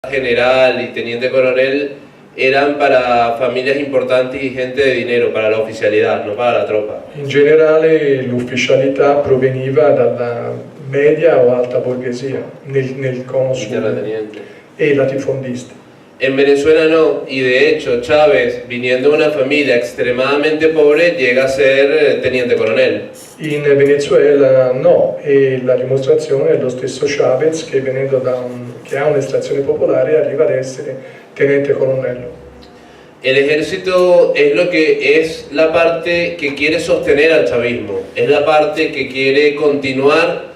general y teniente coronel eran para familias importantes y gente de dinero, para la oficialidad, no para la tropa. In generale l'ufficialità proveniva dalla media o alta borghesia nel cono sud e latifondista. En Venezuela no, y de hecho Chávez, viniendo de una familia extremadamente pobre, llega a ser teniente coronel. In Venezuela no, e la dimostrazione è lo stesso Chavez che venendo che ha un'estrazione popolare arriva ad essere tenente colonnello. El ejército es lo que es la parte que quiere sostener al chavismo, es la parte que quiere continuar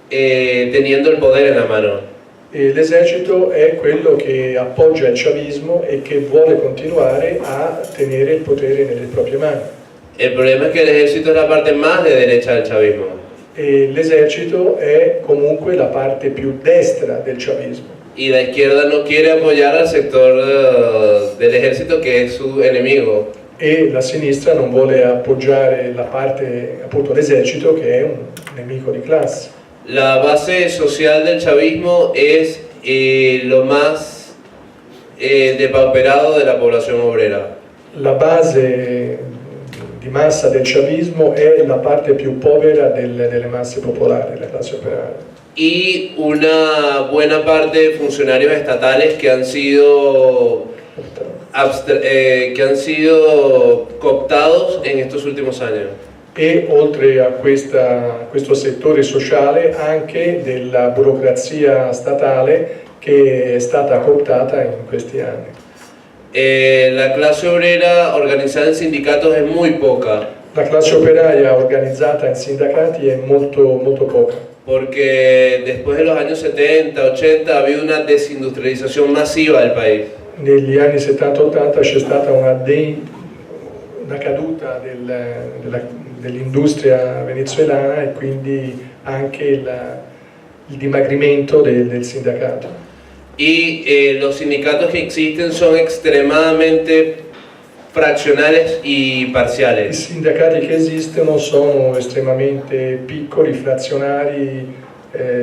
teniendo el poder en la mano. E l'esercito è quello che appoggia il chavismo e che vuole continuare a tenere il potere nelle proprie mani. El problema es que el ejército es la parte más de derecha del chavismo. E l'esercito è comunque la parte più destra del chavismo. Y la izquierda no quiere apoyar al sector del ejército que es su enemigo. E la sinistra non vuole appoggiare la parte, appunto l'esercito, che è un nemico di classe. La base social del chavismo es lo más depauperado de la población obrera. La base di massa del chavismo è la parte più povera delle masse popolari, della classe operaia. Y una buena parte de funcionarios estatales que han sido cooptados en estos últimos años. E oltre a questo settore sociale anche della burocrazia statale che è stata cooptata in questi anni. La clase obrera organizada en sindicatos es muy poca. La classe operaia organizzata in sindacati è molto, molto poca. Porque después de los años 70, 80 ha habido una desindustrialización masiva del país. Negli anni 70-80 c'è stata una caduta dell'industria venezuelana e quindi anche il dimagrimento del sindacato. Y los sindicatos que existen son extremadamente frazionales y parciales. I sindacati che esistono sono estremamente piccoli, frazionari,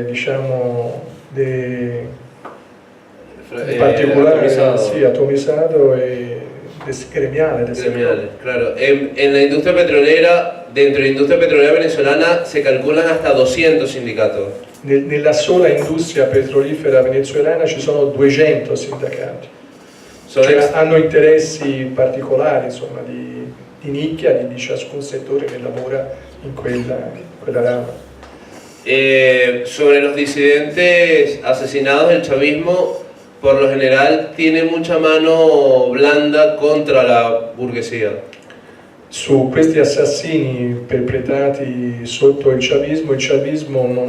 diciamo, particolari, atomizzado e gremiale. Claro. En la industria petrolera, dentro de la industria petrolera venezolana se calculan hasta 200 sindicatos. Nella sola industria petrolifera venezuelana ci sono 200 sindacati. Cioè, hanno interessi particolari, insomma, di nicchia di ciascun settore che lavora in quella rama. Sobre los disidentes asesinados del chavismo, por lo general tiene mucha mano blanda contra la burguesía. Su questi assassini perpetrati sotto il chavismo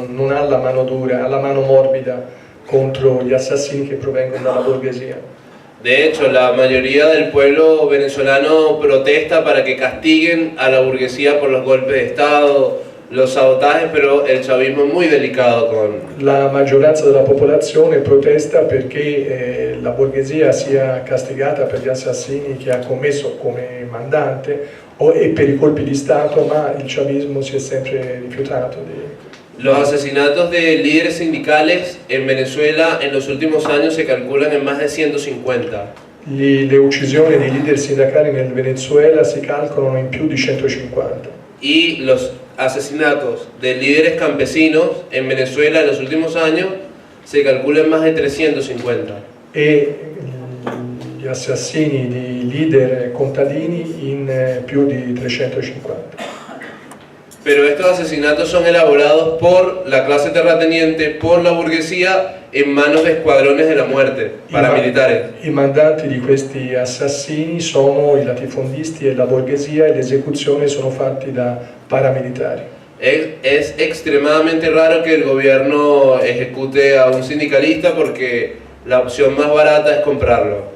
non ha la mano dura, ha la mano morbida contro gli assassini che provengono dalla borghesia. De hecho, la mayoría del pueblo venezolano protesta para que castiguen a la burguesía por los golpes de Estado, los sabotajes, pero el chavismo es muy delicado con... La maggioranza della popolazione protesta perché la borghesia sia castigata per gli assassini che ha commesso come mandante e per i colpi di Stato, ma il chavismo si è sempre rifiutato di... Los asesinatos de líderes sindicales en Venezuela en los últimos años se calculan en más de 150. Le uccisioni di leader sindacali nel Venezuela si calcolano in più di 150. Y los asesinatos de líderes campesinos en Venezuela en los últimos años se calculan más de 350. E gli assassini di leader contadini in più di 350. Pero estos asesinatos son elaborados por la clase terrateniente, por la burguesía, en manos de escuadrones de la muerte, paramilitares. I mandanti di questi assassini sono i latifondisti e la borghesia e le esecuzioni sono fatte da paramilitari. Es extremadamente raro que el gobierno ejecute a un sindicalista porque la opción más barata es comprarlo.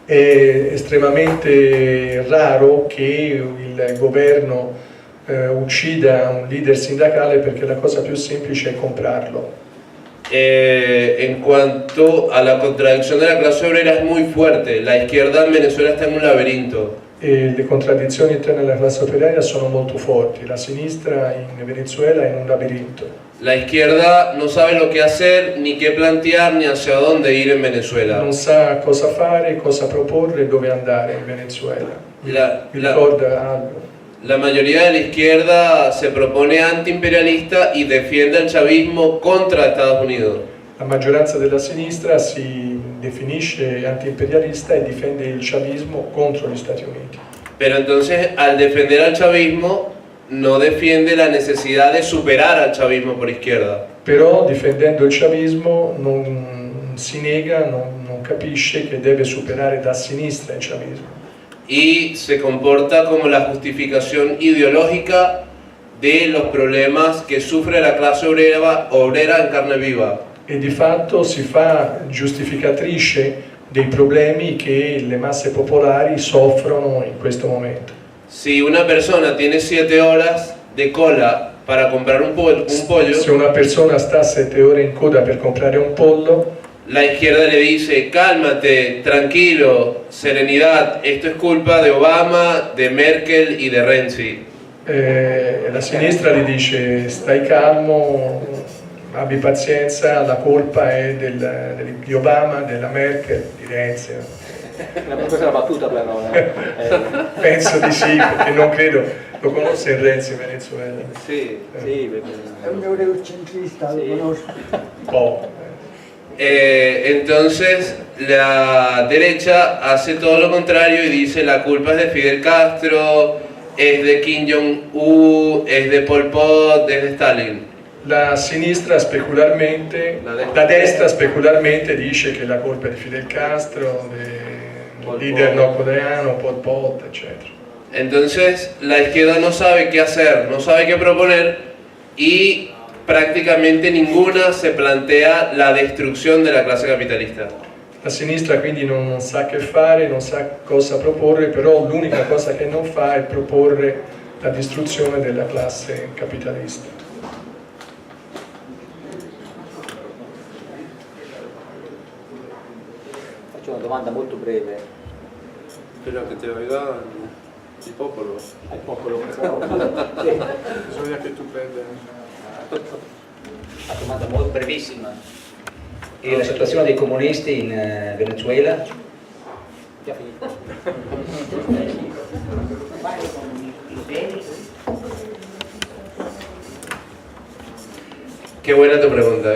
È estremamente raro che il governo uccida un leader sindacale perché la cosa più semplice è comprarlo. En cuanto a la contradicción de la clase obrera es muy fuerte. La izquierda en Venezuela está en un laberinto. e le contraddizioni interne alla classe operaia sono molto forti. La sinistra in Venezuela è in un labirinto. La izquierda no sabe lo que hacer, ni qué plantear, ni hacia dónde ir en Venezuela. Non sa cosa fare, cosa proporre e dove andare in Venezuela. Mi ricorda algo. La mayoría de la izquierda se propone antiimperialista y defiende al chavismo contra Estados Unidos. La maggioranza della sinistra si definisce antiimperialista e difende il chavismo contro gli Stati Uniti. Pero entonces, al defender al chavismo, no defiende la necesidad de superar al chavismo por izquierda. Però difendendo il chavismo non si nega, non capisce che deve superare da sinistra il chavismo. Y se comporta como la justificación ideológica de los problemas que sufre la clase obrera en carne viva. E di fatto si fa giustificatrice dei problemi che le masse popolari soffrono in questo momento. Si una persona tiene 7 horas de cola para comprar un pollo, se una persona sta 7 ore in coda per comprare un pollo, la izquierda le dice: cálmate, tranquilo, serenidad, esto es culpa de Obama, de Merkel y de Renzi. La sinistra gli dice: stai calmo, abbi pazienza, la colpa è di Obama, della Merkel, di Renzi. Questa è una battuta però. Penso di sì, perché non credo lo conosce il Renzi in Venezuela. Sì, sì, perché... È un eurocentrista, lo conosco. Entonces la derecha hace todo lo contrario y dice: la culpa es de Fidel Castro, es de Kim Jong-un, es de Pol Pot, es de Stalin. La sinistra specularmente, la destra specularmente dice che la colpa è di Fidel Castro, del leader nordcoreano, Pol Pot, eccetera. Entonces la izquierda no sabe qué hacer, no sabe qué proponer y prácticamente ninguna se plantea la destrucción de la clase capitalista. La sinistra quindi non sa che fare, non sa cosa proporre, però l'unica cosa che non fa è proporre la distruzione della classe capitalista. Faccio una domanda molto breve. Spero che te oiga il popolo. Al popolo. Bisogna che tu prenda. Una domanda molto brevissima. E la situazione dei comunisti in Venezuela? Già finito. Qué buena tu pregunta,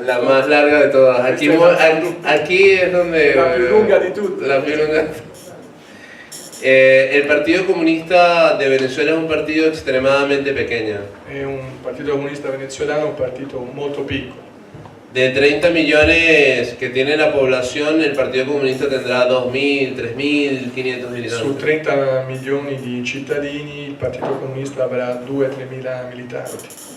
la más larga de todas. Aquí es donde... La più lunga di tutte. La più lunga. El Partido Comunista de Venezuela es un partido extremadamente pequeño. È un partito comunista venezuelano, un partito molto piccolo. De 30 millones que tiene la población, el Partido Comunista tendrá 2.000, 3.500 militanti. Su 30 milioni di cittadini il Partito Comunista avrà 2-3 mila militanti.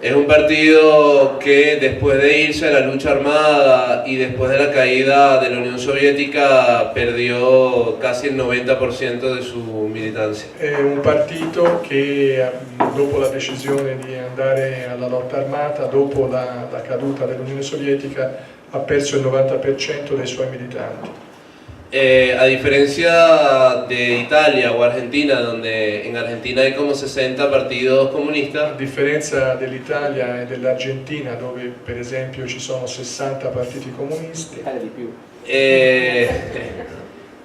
Es un partido que después de irse a la lucha armada y después de la caída de la Unión Soviética perdió casi el 90% de su militancia. È un partito che dopo la decisione di andare alla lotta armata, dopo la caduta dell'Unione Sovietica, ha perso il 90% dei suoi militanti. A diferencia de Italia o Argentina, donde en Argentina hay como 60 partidos comunistas, A differenza dell'Italia e dell'Argentina, dove per esempio ci sono 60 partiti comunisti, Di più.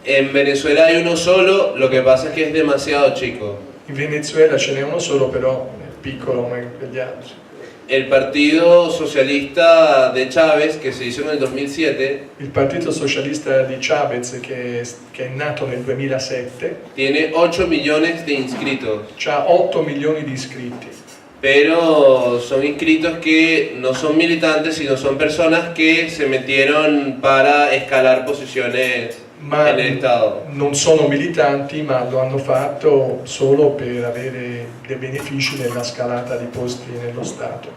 en Venezuela hay uno solo, lo que pasa es que es demasiado chico. in Venezuela ce n'è uno solo, però è piccolo come gli altri. El Partido Socialista de Chávez, que se hizo en el 2007, Il Partito Socialista di Chavez, che è nato nel 2007, tiene 8 millones de inscritos, ha 8 milioni di iscritti, pero son inscritos que no son militantes, sino son personas que se metieron para escalar posiciones ma en el Estado. non sono militanti, ma lo hanno fatto solo per avere dei benefici nella scalata di posti nello Stato.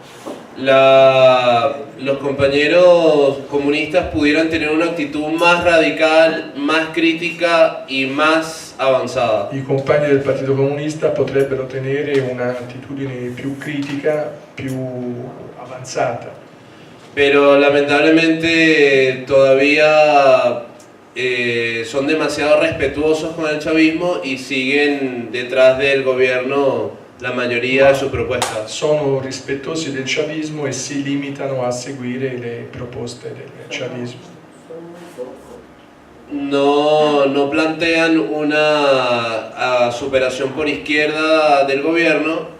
Los compañeros comunistas pudieran tener una actitud más radical, más crítica y más avanzada. I compagni del Partito Comunista potrebbero tenere un'attitudine più critica, più avanzata. pero lamentablemente todavía son demasiado respetuosos con el chavismo y siguen detrás del gobierno la mayoría de sus propuestas. Sono rispettosi del chavismo e si limitano a seguire le proposte del chavismo. No plantean una superación por izquierda del gobierno.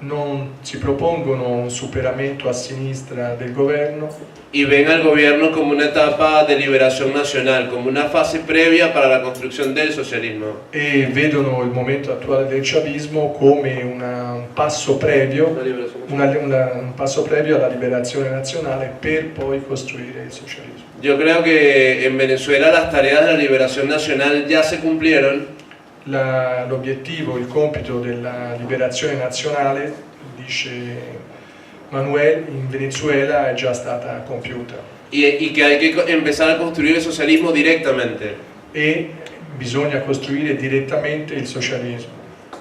Non si propongono un superamento a sinistra del governo Y ven al gobierno como una etapa de liberación nacional, como una fase previa para la construcción del socialismo. e vedono il momento attuale del chavismo come un passo previo, un passo previo alla liberazione nazionale per poi costruire il socialismo. Yo creo que en Venezuela las tareas de la liberación nacional ya se cumplieron. L'obiettivo, il compito della liberazione nazionale, dice Manuel, in Venezuela è già stata compiuta Y que hay que empezar a construir el socialismo directamente. e bisogna costruire direttamente il socialismo.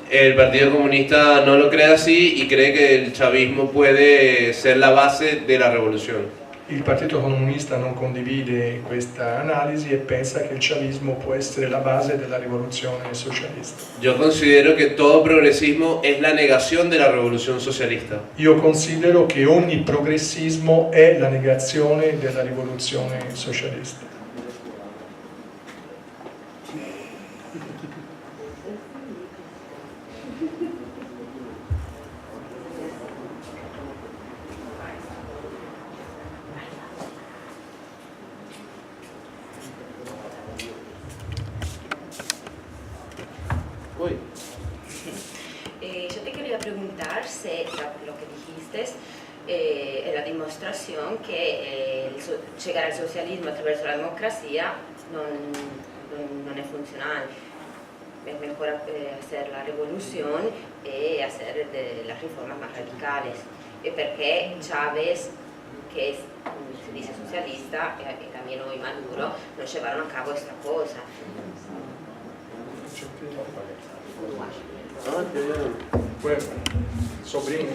El Partido Comunista no lo cree así y cree que el chavismo puede ser la base de la revolución. Il Partito Comunista non condivide questa analisi e pensa che il chavismo può essere la base della rivoluzione socialista. Yo considero que todo progresismo es la negación de la revolución socialista. Io considero che ogni progressismo è la negazione della rivoluzione socialista. Yo te quería preguntar si lo que dijiste en la demostración que llegar al socialismo a través de la democracia no es funcional. Es mejor hacer la revolución y hacer las reformas más radicales. Porque Chávez, que se dice socialista, y también hoy Maduro, no llevaron a cabo esta cosa. Bueno, sobrino.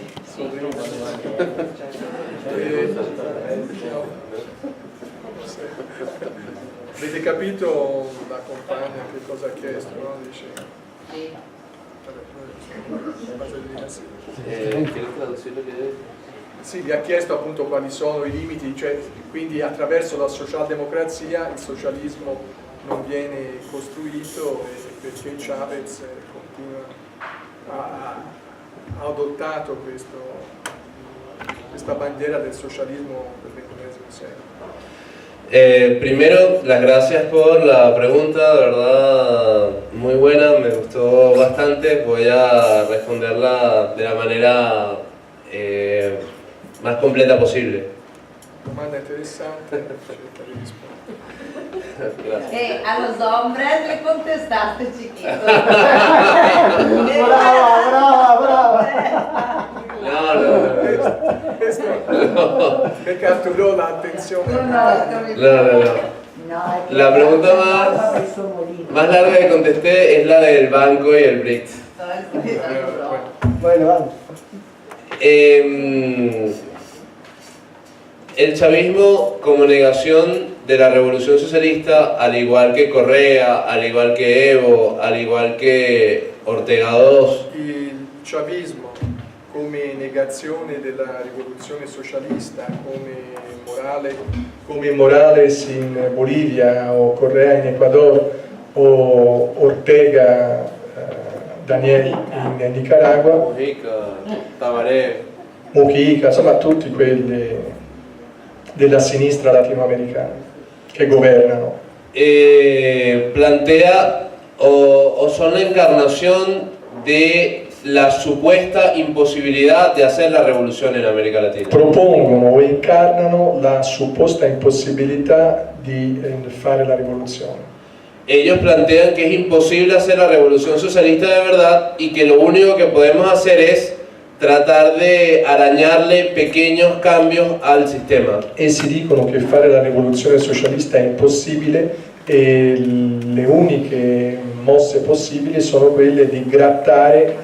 Avete capito la compagna che cosa ha chiesto, no? Dice... Sì. ¿Quieres traducir lo que es? Sì, vi ha chiesto appunto quali sono i limiti, cioè quindi attraverso la socialdemocrazia il socialismo non viene costruito perché Chavez continua ha adottato questa bandiera del socialismo del XXI secolo. Primero, las gracias por la pregunta, de verdad muy buena, me gustó bastante. Voy a responderla de la manera más completa posible. Domanda interessante, cerca di rispondere. A los hombres le contestaste, chiquito. Brava. No. Che catturò l'attenzione. No. La pregunta más larga que contesté es la del banco y el BRICS. Bueno, vamos. El chavismo como negación de la revolución socialista, al igual que Correa, al igual que Evo, al igual que Ortega II. Il chavismo come negazione della rivoluzione socialista, come Morales in Bolivia o Correa in Ecuador o Ortega Daniel in Nicaragua, Mujica, Tabaré. Mujica, insomma tutti quelli della sinistra latinoamericana che governano. Plantea o son la encarnación de la supuesta imposibilidad de hacer la revolución en América Latina. Propongono o incarnano la supposta impossibilità di fare la rivoluzione. Ellos plantean que es imposible hacer la revolución socialista de verdad y que lo único que podemos hacer es tratar de arañarle pequeños cambios al sistema. Essi dicono che fare la rivoluzione socialista è impossibile e le uniche mosse possibili sono quelle di grattare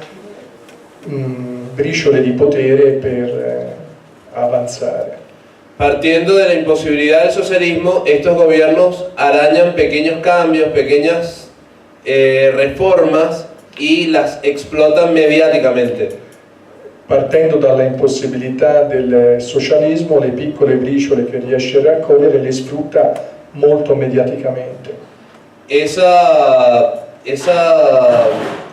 briciole di potere per avanzare. Partiendo de la imposibilidad del socialismo, estos gobiernos arañan pequeños cambios, pequeñas reformas y las explotan mediáticamente. Partendo dalla impossibilità del socialismo, le piccole briciole che riesce a raccogliere le sfrutta molto mediaticamente. Esa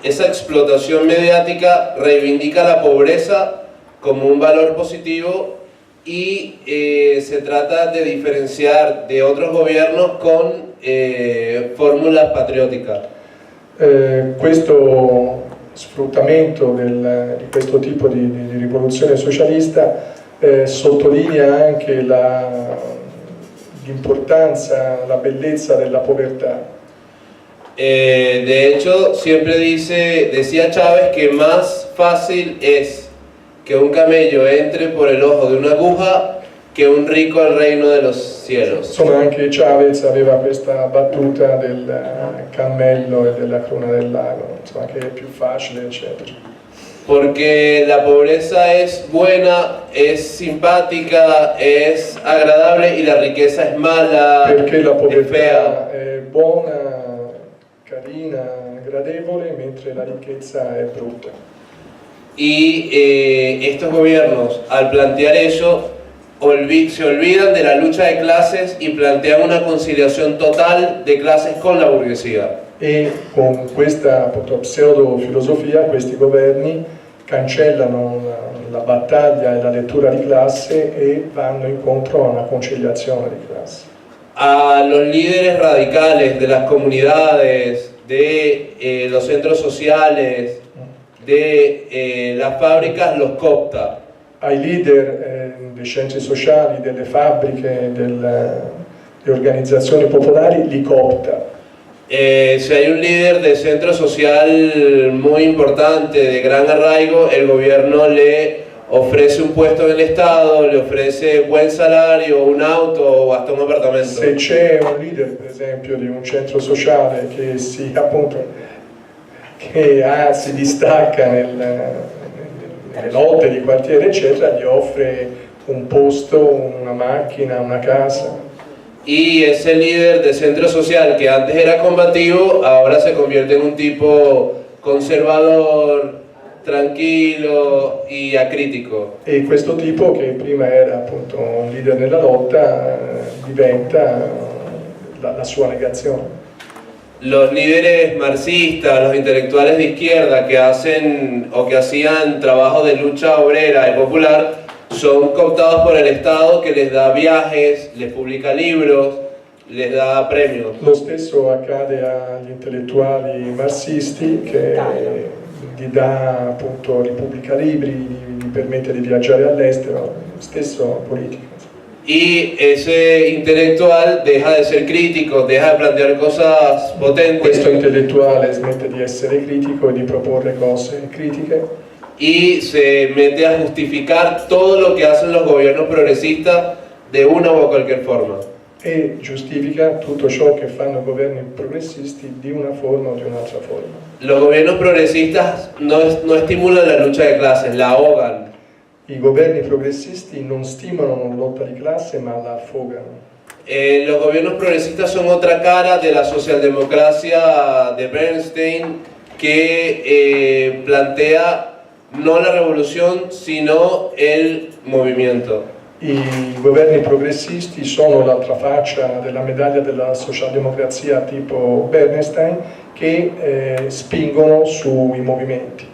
explotación mediática reivindica la pobreza como un valor positivo y se trata de diferenciar de otros gobiernos con fórmulas patrióticas. Questo sfruttamento di questo tipo di rivoluzione socialista sottolinea anche l'importanza, la bellezza della povertà. De hecho, siempre decía Chávez que más fácil es que un camello entre por el ojo de una aguja che un ricco al reino de los cielos. Insomma, anche Chavez aveva questa battuta del cammello e della cruna del lago, insomma, che è più facile, eccetera. Porque la pobreza es buena, es simpática, es agradable y la riqueza es mala, perché la es povertà fea. è buona, carina, gradevole, mentre la ricchezza è brutta. Y estos gobiernos, al plantear eso, se olvidan de la lucha de clases y plantean una conciliación total de clases con la burguesía. E con questa appunto, pseudo-filosofia questi governi cancellano la battaglia e la lettura di classe e vanno incontro a una conciliazione di classe. A los líderes radicales de las comunidades, de los centros sociales, de las fábricas, los coopta. Ai leader dei centri sociali, delle fabbriche, delle organizzazioni popolari li coopta. Si hay un líder de centro social muy importante, de gran arraigo, el gobierno le ofrece un puesto en el Estado, le ofrece buen salario, un auto o hasta un apartamento. Se c'è un leader, per esempio, di un centro sociale che si distacca nelle lotte di quartiere, eccetera, gli offre un posto, una macchina, una casa. Y ese líder de centro social que antes era combativo, ahora se convierte en un tipo conservador, tranquillo y acrítico. E questo tipo, che prima era appunto un leader nella lotta, diventa la sua negazione. Los líderes marxistas, los intelectuales de izquierda que hacen o que hacían trabajo de lucha obrera y popular son cooptados por el Estado, que les da viajes, les publica libros, les da premios. Lo stesso accade agli intellettuali marxisti, che gli pubblica libri, gli permette di viaggiare all'estero, stesso politico. Y ese intelectual deja de ser crítico, deja de plantear cosas potentes. Questo intellettuale smette di essere critico e di proporre cose critiche. Y se mete a justificar todo lo que hacen los gobiernos progresistas de una o cualquier forma. E giustifica tutto ciò che fanno i governi progressisti di una forma o di un'altra forma. Los gobiernos progresistas no estimulan la lucha de clases, la ahogan. I governi progressisti non stimolano la lotta di classe, ma la affogano. Los gobiernos progresistas son otra cara de la socialdemocracia de Bernstein, que plantea no la revolución, sino el movimiento. I governi progressisti sono l'altra faccia della medaglia della socialdemocrazia tipo Bernstein, che spingono sui movimenti.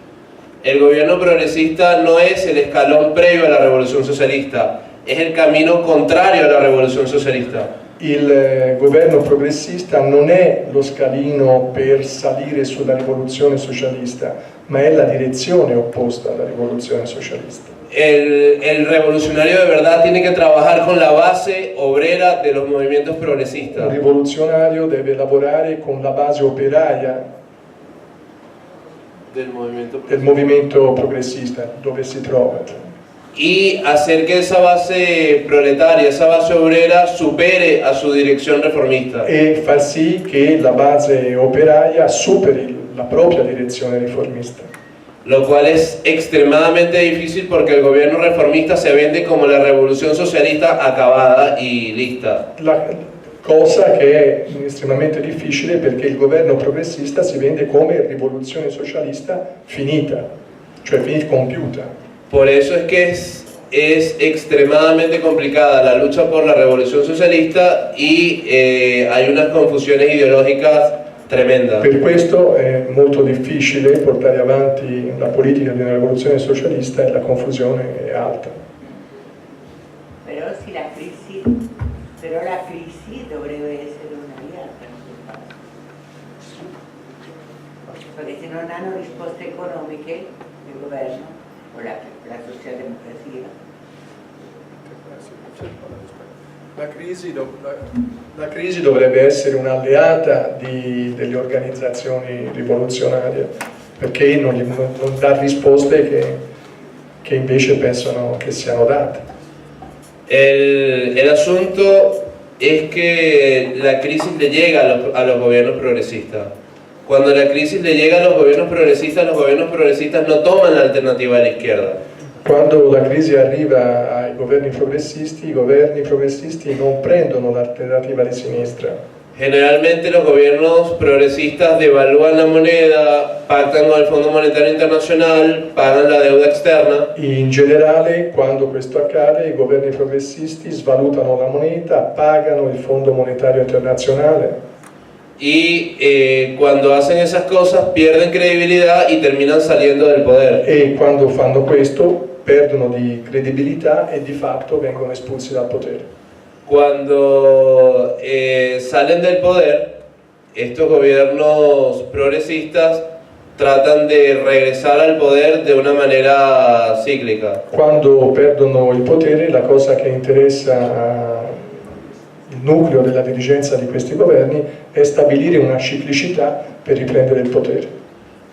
El gobierno progresista no es el escalón previo a la revolución socialista, es el camino contrario a la revolución socialista. Il governo progressista non è lo scalino per salire sulla rivoluzione socialista, ma è la direzione opposta alla rivoluzione socialista. El revolucionario de verdad tiene que trabajar con la base obrera de los movimientos progresistas. Un rivoluzionario deve lavorare con la base operaia del movimento progressista, dove si trova. Y hacer que esa base proletaria, esa base obrera supere a su dirección reformista. E far sì che la base operaia superi la propria direzione riformista. lo cual es extremadamente difícil porque el gobierno reformista se vende como la revolución socialista acabada y lista. Cosa che è estremamente difficile perché il governo progressista si vende come rivoluzione socialista finita, cioè compiuta. Por eso es que es extremadamente complicada la lucha por la revolución socialista y hay unas confusiones ideológicas tremendas. Per questo è molto difficile portare avanti la politica di una rivoluzione socialista e la confusione è alta. Però sì, la crisi dovrebbe essere un'aliata in quel caso. Perché se non hanno risposte economiche il governo o la socialdemocrazia. La crisi dovrebbe essere un'alleata delle organizzazioni rivoluzionarie perché non dà risposte che invece pensano che siano date. El asunto es que la crisis le llega a los gobiernos progresistas. Cuando la crisis le llega a los gobiernos progresistas no toman la alternativa a la izquierda. Quando la crisi arriva ai governi progressisti, i governi progressisti non prendono l'alternativa di sinistra. Generalmente los gobiernos progresistas devalúan la moneda, pactan con el Fondo Monetario Internacional, pagan la deuda externa. In generale, quando questo accade, i governi progressisti svalutano la moneta, pagano il Fondo Monetario Internazionale. Y cuando hacen esas cosas pierden credibilidad y terminan saliendo del poder. E quando fanno questo perdono di credibilità e di fatto vengono espulsi dal potere. Cuando salen del poder, estos gobiernos progresistas tratan de regresar al poder de una manera cíclica. Quando perdono il potere, la cosa che interessa il nucleo della dirigenza di questi governi è stabilire una ciclicità per riprendere il potere.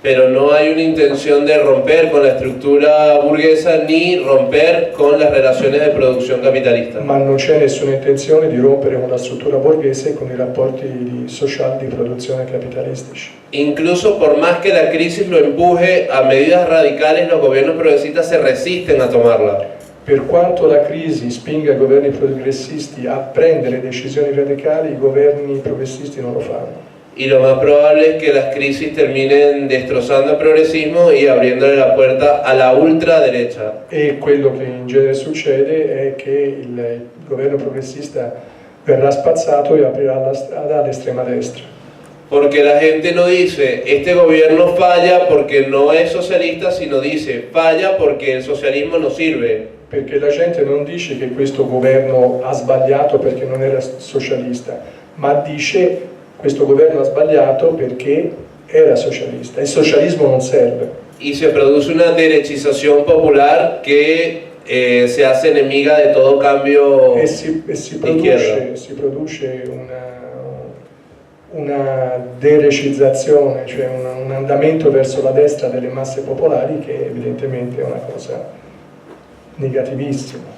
Pero no hay una intención de romper con la estructura burguesa ni romper con las relaciones de producción capitalista. Ma non c'è nessuna intenzione di rompere con la struttura borghese e con i rapporti sociali di produzione capitalistici. Incluso por más que la crisis lo empuje a medidas radicales, los gobiernos progresistas se resisten a tomarla. Per quanto la crisi spinga i governi progressisti a prendere decisioni radicali, i governi progressisti non lo fanno. Y lo más probable es que las crisis terminen destrozando el progresismo y abriéndole la puerta a la ultraderecha. E quello che in genere succede è che il governo progressista verrà spazzato e aprirà la strada all'estrema destra. Porque la gente no dice, este gobierno falla porque no es socialista, sino dice, falla porque el socialismo no sirve. Perché la gente non dice che questo governo ha sbagliato perché non era socialista, ma dice questo governo ha sbagliato perché era socialista. Il socialismo non serve. Y se produce una derechización popular que se hace enemiga de todo cambio si produce una derecizzazione, cioè un andamento verso la destra delle masse popolari che evidentemente è una cosa negativissima.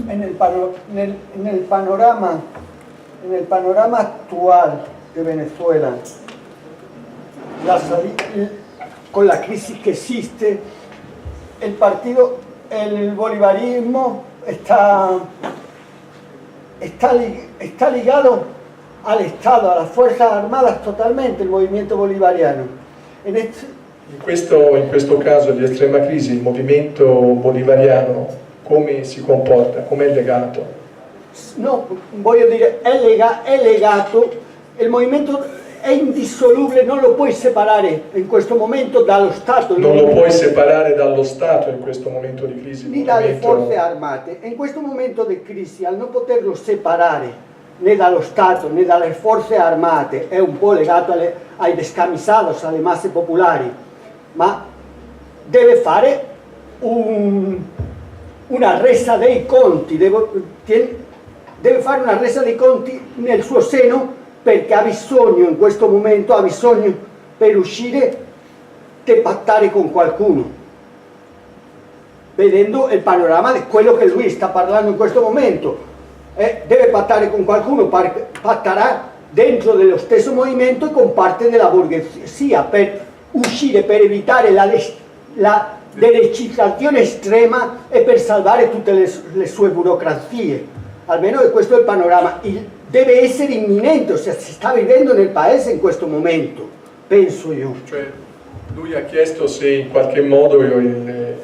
En el panorama actual de Venezuela, con la crisis que existe, el bolivarismo está ligado al Estado, a las Fuerzas Armadas totalmente, el movimiento bolivariano. In questo caso di estrema crisi, il movimento bolivariano come si comporta, come è legato? No, voglio dire, è legato, il movimento è indissoluble, non lo puoi separare in questo momento dallo Stato. Non lo puoi separare dallo Stato in questo momento di crisi. Ni dalle forze armate. In questo momento di crisi, al non poterlo separare né dallo Stato né dalle forze armate, è un po' legato ai descamisados, alle masse popolari, ma deve fare una resa dei conti, deve fare una resa dei conti nel suo seno, perché ha bisogno in questo momento, per uscire di pattare con qualcuno, vedendo il panorama di quello che lui sta parlando in questo momento. Deve pattare con qualcuno, pattarà dentro dello stesso movimento e con parte della borghesia per uscire, per evitare la derecitazione estrema e per salvare tutte le sue burocrazie. Almeno questo è il panorama. Deve essere imminente, ossia si sta vivendo nel paese in questo momento, penso io. Cioè, lui ha chiesto se in qualche modo il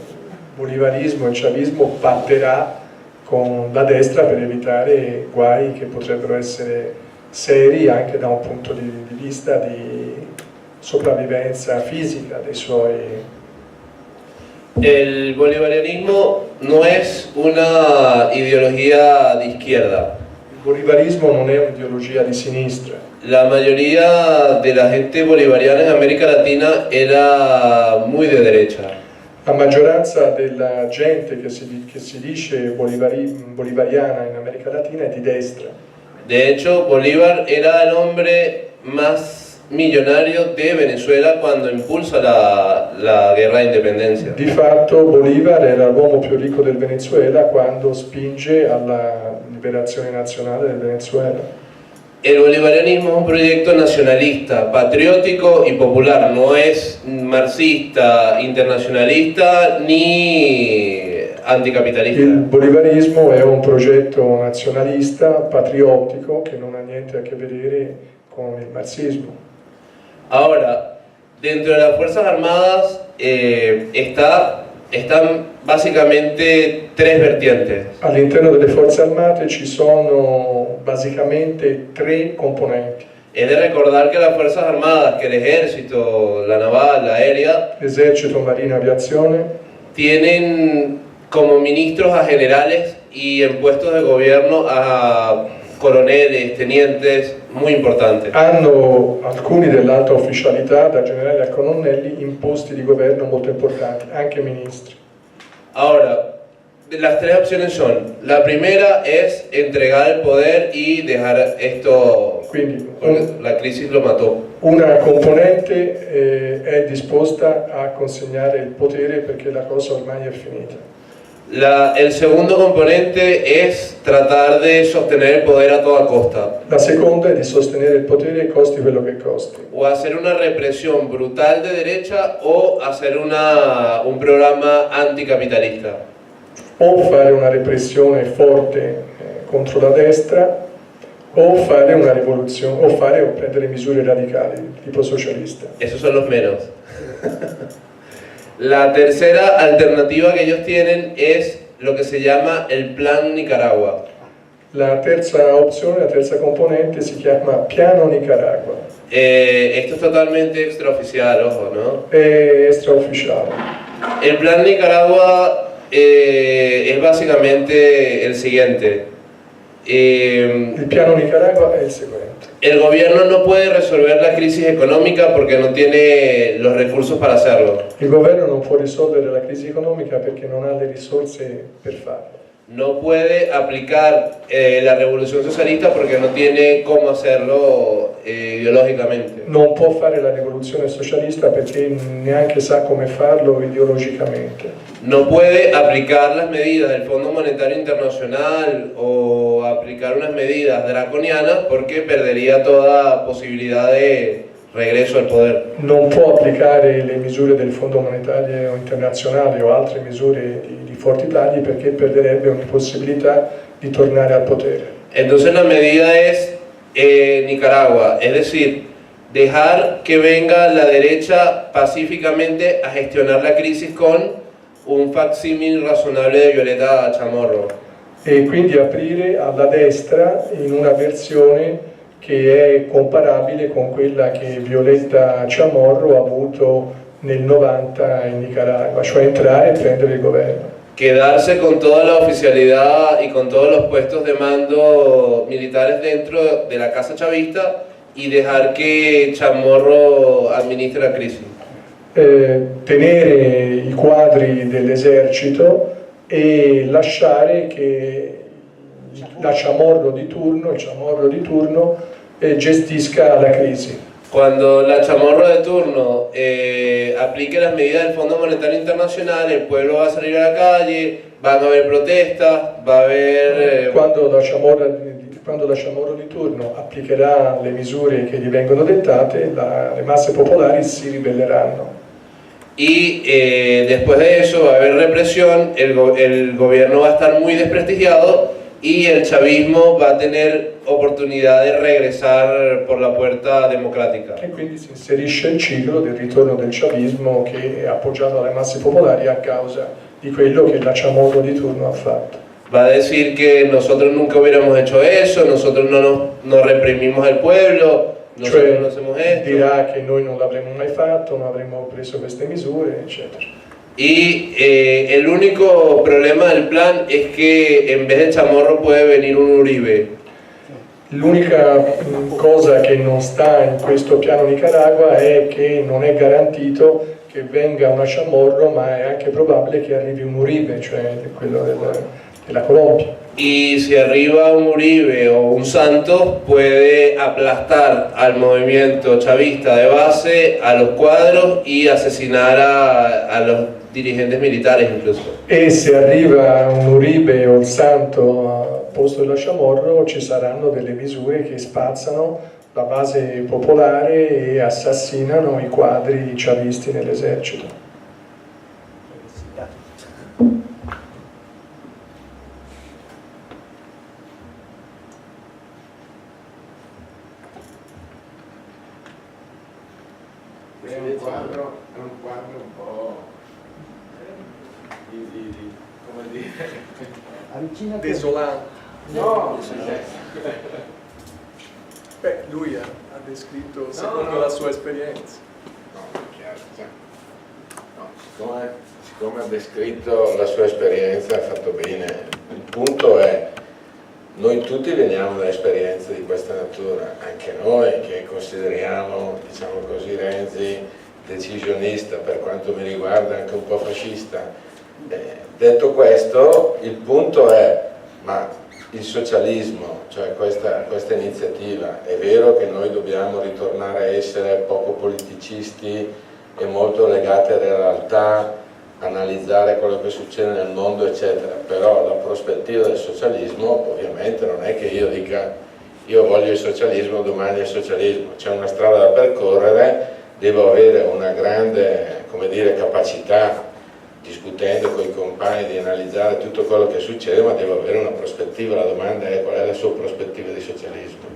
bolivarismo, il chavismo patterà con la destra per evitare guai che potrebbero essere seri anche da un punto di vista di sopravvivenza fisica dei suoi. El bolivarianismo no es una ideología de izquierda. Il bolivarismo non è un'ideologia di sinistra. La mayoría de la gente bolivariana en América Latina era muy de derecha. La maggioranza della gente che si dice bolivariana in America Latina è di destra. De hecho, Bolívar era el hombre más millonario de Venezuela cuando impulsa la guerra de independencia. Di fatto Bolívar era l'uomo più ricco del Venezuela quando spinge alla liberazione nazionale del Venezuela. El bolivarianismo es un proyecto nacionalista, patriótico y popular, no es marxista, internacionalista ni anticapitalista. Il bolivarismo è un progetto nazionalista, patriottico, che non ha niente a che vedere con il marxismo. Ahora, dentro de las Fuerzas Armadas están básicamente tres vertientes. All'interno delle forze armate ci sono basicamente tre componenti. Es de recordar que las Fuerzas Armadas, que el Ejército, la Naval, la Aérea, Esercito, Marina, Aviazione tienen como ministros a generales y en puestos de gobierno a coroneles, tenientes muy importantes. hanno alcuni dell'alta ufficialità, da generali a colonnelli, in posti di governo molto importanti, anche ministri. Ahora, las tres opciones son, la primera es entregar el poder y dejar esto, Quindi la crisis lo mató. una componente è disposta a consegnare il potere perché la cosa ormai è finita. El segundo componente es tratar de sostener el poder a toda costa. La seconda è di sostenere il potere costi quello che costi. O hacer una represión brutal de derecha o hacer un programa anticapitalista. O fare una repressione forte contro la destra, o fare una rivoluzione, o prendere misure radicali, tipo socialista. Esos son los menos. La tercera alternativa que ellos tienen es lo que se llama el Plan Nicaragua. La terza opzione, la terza componente si chiama Piano Nicaragua. Esto es totalmente extraoficial, ojo, ¿no? È extraufficiale. El Plan Nicaragua es básicamente el siguiente. Il piano Nicaragua è il seguente. El gobierno no puede resolver la crisis económica porque no tiene los recursos para hacerlo. Il governo non può risolvere la crisi economica perché non ha le risorse per farlo. No puede aplicar la revolución socialista porque no tiene cómo hacerlo ideológicamente. Non può fare la rivoluzione socialista perché neanche sa come farlo ideologicamente. No puede aplicar las medidas del Fondo Monetario Internacional o aplicar unas medidas draconianas porque perdería toda posibilidad de regreso al poder. Non può applicare le misure del Fondo Monetario Internazionale o altre misure di forti tagli perché perderebbe ogni possibilità di tornare al potere. Entonces la medida es Nicaragua, es decir, dejar que venga la derecha pacíficamente a gestionar la crisis con un facsímil razonable de Violeta Chamorro. E quindi aprire alla destra in una versione che è comparabile con quella che Violeta Chamorro ha avuto nel 90 in Nicaragua, cioè entrare e prendere il governo. Quedarse con toda la oficialidad y con todos los puestos de mando militares dentro de la casa chavista y dejar que Chamorro administre la crisis. Tenere i quadri dell'esercito e lasciare che il Chamorro di turno gestisca la crisi. Cuando la Chamorro de turno aplique las medidas del Fondo Monetario Internacional, el pueblo va a salir a la calle, van a haber protestas, va a haber... Quando la Chamorro quando la Chamorro di turno applicherà le misure che gli vengono dettate, le masse popolari si ribelleranno. Y después de eso va a haber represión, el gobierno va a estar muy desprestigiado y el chavismo va a tener oportunidad de regresar por la puerta democrática. E quindi si inserisce il ciclo del ritorno del chavismo che è appoggiato dalle masse popolari a causa di quello che la Chamorro di turno ha fatto. Va a decir que nosotros nunca hubiéramos hecho eso, nosotros no reprimimos al pueblo, nosotros no hacemos esto. Dirà che noi non l'avremmo mai fatto, non avremmo preso queste misure, eccetera. Y el único problema del plan es que en vez de Chamorro puede venir un Uribe. L'unica cosa che non sta in questo piano Nicaragua è che non è garantito che venga una Chamorro, ma è anche probabile che arrivi un Uribe, cioè quello della Colombia. Y si arriba un Uribe o un Santos, puede aplastar al movimiento chavista de base, a los cuadros y asesinar a los dirigentes militares incluso. E se arriva un Uribe o il Santo al posto della Chamorro, ci saranno delle misure che spazzano la base popolare e assassinano i quadri chavisti nell'esercito. È un quadro un po' come dire, Desolante. no, Beh, lui ha descritto secondo la sua esperienza. no, chiaro. No, siccome ha descritto la sua esperienza, ha fatto bene. Il punto è, noi tutti veniamo da esperienze di questa natura, anche noi che consideriamo, diciamo così, Renzi decisionista, per quanto mi riguarda anche un po' fascista. Detto questo, il punto è, ma il socialismo, cioè questa iniziativa, è vero che noi dobbiamo ritornare a essere poco politicisti e molto legati alle realtà, analizzare quello che succede nel mondo eccetera, però la prospettiva del socialismo ovviamente non è che io dica io voglio il socialismo, domani il socialismo, c'è una strada da percorrere, devo avere una grande, come dire, capacità, discutendo con i compagni, di analizzare tutto quello che succede, ma devo avere una prospettiva. La domanda è qual è la sua prospettiva di socialismo.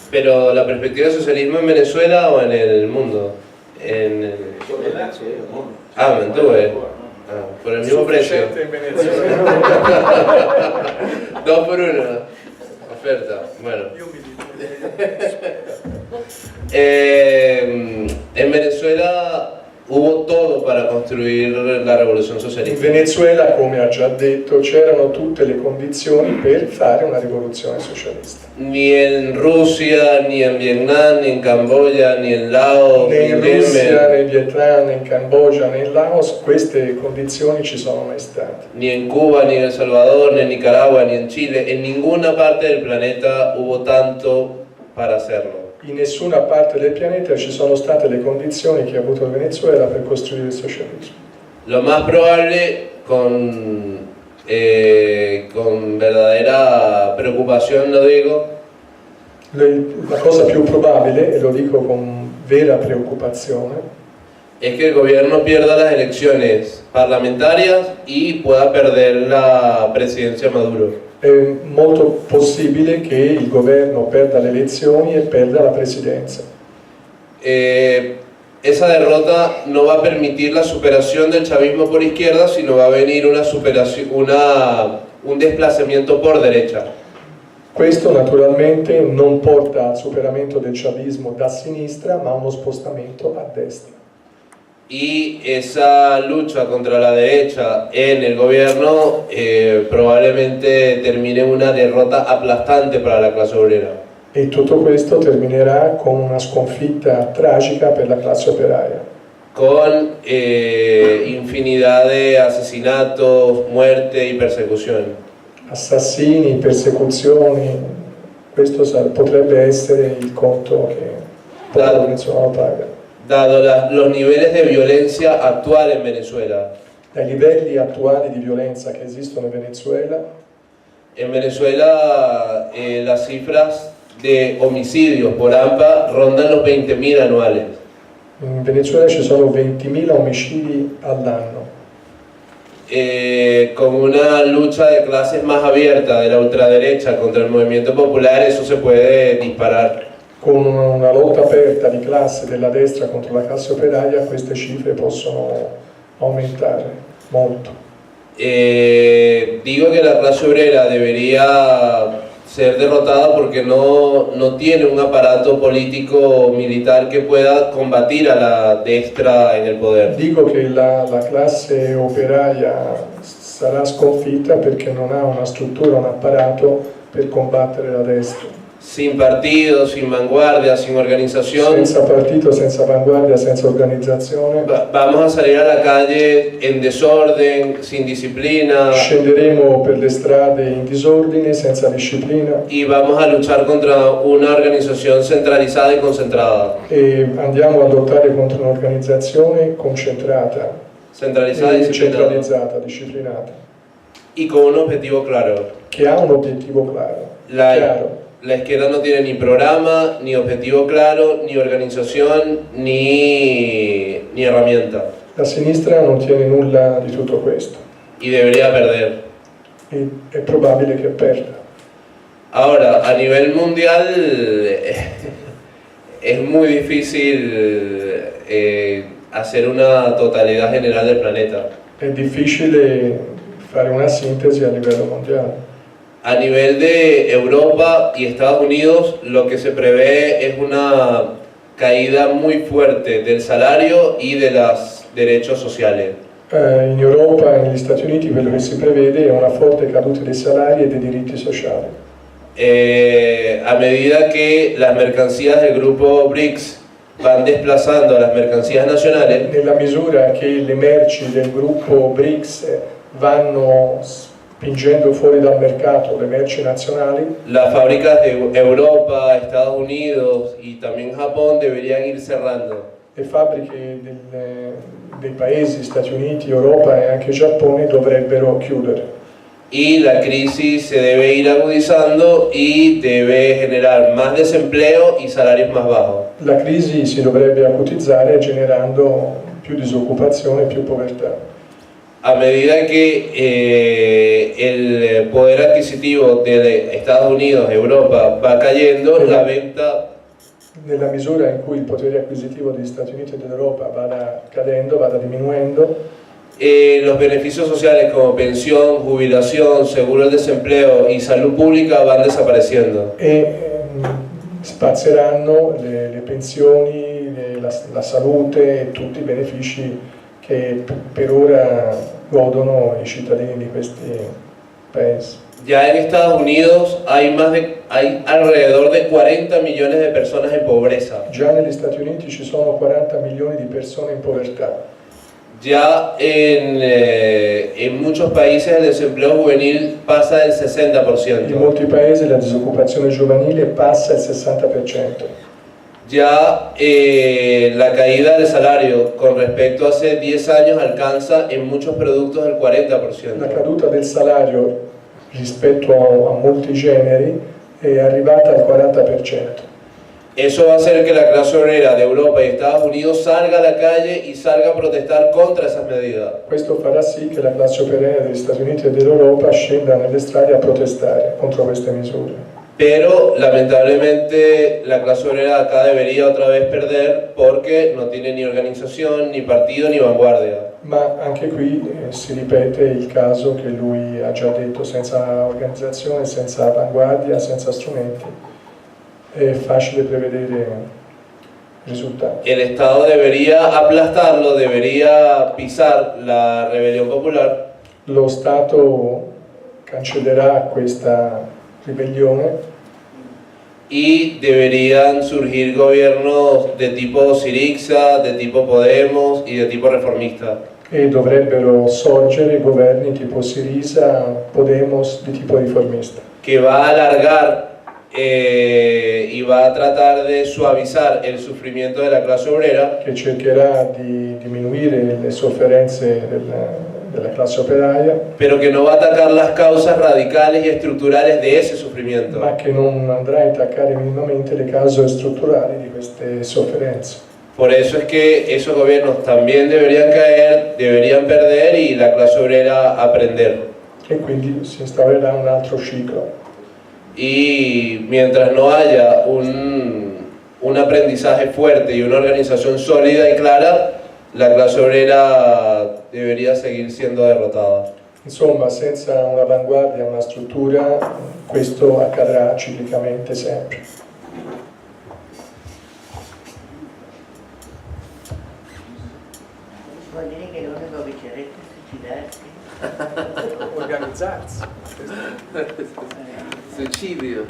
Pero la perspectiva del socialismo en Venezuela o en el mundo? Ah, Mentúe. Por el mismo precio. In Venezuela. 2 por 1. Oferta. Bueno. En Venezuela hubo todo para construir la revolución In socialista. Venezuela, come ha già detto, c'erano tutte le condizioni per fare una rivoluzione socialista. Ni en Rusia, ni en Vietnam, ni en Camboya, ni en Laos, Né ni in en Russia, Yemen, né in Vietnam, né in Cambogia, né in Laos queste condizioni ci sono mai state. ni en Cuba, ni en El Salvador, ni en Nicaragua, ni en Chile. En ninguna parte del planeta hubo tanto para hacerlo. In nessuna parte del pianeta ci sono state le condizioni che ha avuto il Venezuela per costruire il socialismo. Lo más probable, con verdadera preocupación lo digo, La cosa più probabile, e lo dico con vera preoccupazione, es que el gobierno pierda las elecciones parlamentarias y pueda perder la presidencia Maduro. è molto possibile che il governo perda le elezioni e perda la presidenza. Esa derrota no va a permitir la superación del chavismo por izquierda, sino va a venir un desplazamiento por derecha. Questo naturalmente non porta al superamento del chavismo da sinistra, ma a uno spostamento a destra. Y esa lucha contra la derecha en el gobierno probablemente termine una derrota aplastante para la clase obrera. E tutto questo terminerà con una sconfitta tragica per la classe operaia, Con infinidad de asesinatos, muerte y persecución. assassini, persecuzioni, questo potrebbe essere il conto che popolo venezuelano paga. Dado los niveles de violencia actual en Venezuela. Dai livelli attuali di violenza che esistono en Venezuela las cifras de homicidios por AMPA rondan los 20.000 anuales. In Venezuela ci sono 20.000 omicidi all'anno. Con una lucha de clases más abierta de la ultraderecha contra el movimiento popular, eso se puede disparar. Con una lotta aperta di classe della destra contro la classe operaia, queste cifre possono aumentare molto. Digo que la clase obrera debería ser derrotada porque no tiene un aparato político militar que pueda combatir a la destra en el poder. Dico che la classe operaia sarà sconfitta perché non ha una struttura, un apparato per combattere la destra. Sin partido, sin vanguardia, sin organización. Senza partito, senza vanguardia, senza organizzazione. Vamos a salir a la calle en desorden, sin disciplina. Scenderemo per le strade in disordine, senza disciplina. Y vamos a luchar contra una organización centralizada y concentrada. E andiamo a lottare contro un'organizzazione concentrata, centralizada y centralizzata, disciplinata. Y con un objetivo claro. Che ha un obiettivo chiaro. La izquierda no tiene ni programa, ni objetivo claro, ni organización, ni herramienta. La sinistra non tiene nulla di tutto questo. Y debería perder. E è probabile che perda. Ahora, a nivel mundial es muy difícil hacer una totalidad general del planeta. È difficile fare una sintesi a livello mondiale. A nivel de Europa y Estados Unidos, lo que se prevé es una caída muy fuerte del salario y de los derechos sociales. In Europa e negli Stati Uniti quello che si prevede è una forte caduta dei salari e dei diritti sociali. A medida que las mercancías del grupo BRICS van desplazando a las mercancías nacionales, nella misura che le merci del gruppo BRICS vanno spingendo fuori dal mercato le merci nazionali, las fábricas de Europa, Estados Unidos y también Japón deberían ir cerrando. Le fabbriche dei paesi Stati Uniti, Europa e anche Giappone dovrebbero chiudere. Y la crisis se debe ir agudizando y debe generar más desempleo y salarios más bajos. La crisi si dovrebbe acutizzare generando più disoccupazione e più povertà. A medida que el poder adquisitivo de Estados Unidos, Europa, va cayendo, la venta... Nella misura in cui il potere acquisitivo degli Stati Uniti e dell'Europa vada cadendo, vada diminuendo, los beneficios sociales como pensión, jubilación, seguro del desempleo y salud pública van desapareciendo. E spazzeranno le pensioni, la salute e tutti i benefici che per ora godono i cittadini di questi paesi. Ya en Estados Unidos hay alrededor de 40 millones de personas en pobreza. Già negli Stati Uniti ci sono 40 milioni di persone in povertà. Ya en muchos países el desempleo juvenil pasa del 60%. In molti paesi la disoccupazione giovanile passa il 60%. Ya la caída del salario con respecto a hace 10 años alcanza en muchos productos el 40%. La caduta del salario rispetto a molti generi è arrivata al 40%. Eso va a hacer que la clase obrera de Europa y Estados Unidos salga a la calle y salga a protestar contra esas medidas. Questo farà sì che la classe operaia degli Stati Uniti e dell'Europa scenda nelle strade a protestare contro queste misure. Pero lamentablemente la clase obrera acá debería otra vez perder porque no tiene ni organización, ni partido, ni vanguardia. Ma anche qui si ripete il caso che lui ha già detto: senza organizzazione, senza avanguardia, senza strumenti è facile prevedere risultati. El Estado debería aplastarlo, debería pisar la rebelión popular. Lo Stato cancellerà questa ribellione y deberían surgir gobiernos de tipo Syriza, de tipo Podemos y de tipo reformista. E dovrebbero sorgere governi tipo Syriza, Podemos di tipo riformista. Que va a alargar y va a tratar de suavizar el sufrimiento de la clase obrera, che cercherà di diminuire le sofferenze della classe operaia, pero que no va a atacar las causas radicales y estructurales de ese sufrimiento. ma che non andrà a intaccare minimamente le cause strutturali di queste sofferenze. Por eso es que esos gobiernos también deberían caer, deberían perder y la clase obrera aprender. E quindi si instaurerà un altro ciclo. Y mientras no haya un aprendizaje fuerte y una organización sólida y clara, la clase obrera debería seguir siendo derrotada. Insomma, senza un'avanguardia, una struttura, questo accadrà ciclicamente sempre. Vuol dire che l'unico che ci resta è suicidarsi. Organizzarsi. Suicidio.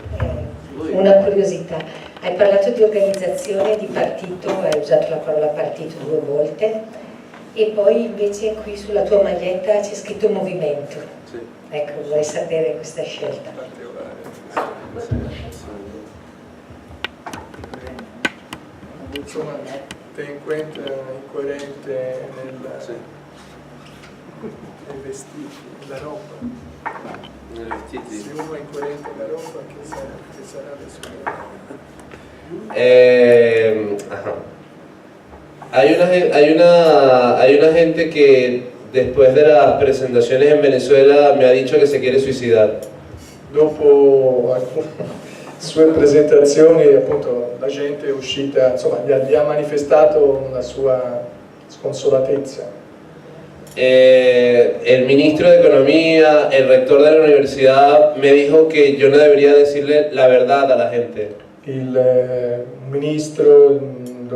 Una curiosità, hai parlato di organizzazione, di partito, hai usato la parola partito 2 volte e poi invece qui sulla tua maglietta c'è scritto movimento. Sì. Ecco, vorrei sapere questa scelta. Insomma, te encuentras incoerente nei vestiti, nella roba. Se uno è incoerente nella roba, che sarà le sue? Ajá. Hay una gente que después de las presentaciones en Venezuela me ha dicho que se quiere suicidar. Dopo alcune sue presentazioni, appunto, la gente è uscita, insomma, gli ha manifestato una sua sconsolatezza. El ministro de Economía, el rector de la universidad, me dijo que yo no debería decirle la verdad a la gente. Il ministro, un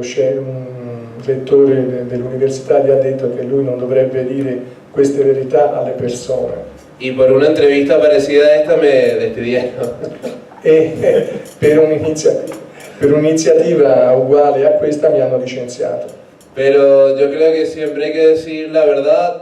rettore dell'università gli ha detto che lui non dovrebbe dire queste verità alle persone. Y por una entrevista parecida a esta me despidieron. E per un'iniziativa uguale a questa mi hanno licenziato. Pero yo creo que siempre hay que decir la verdad.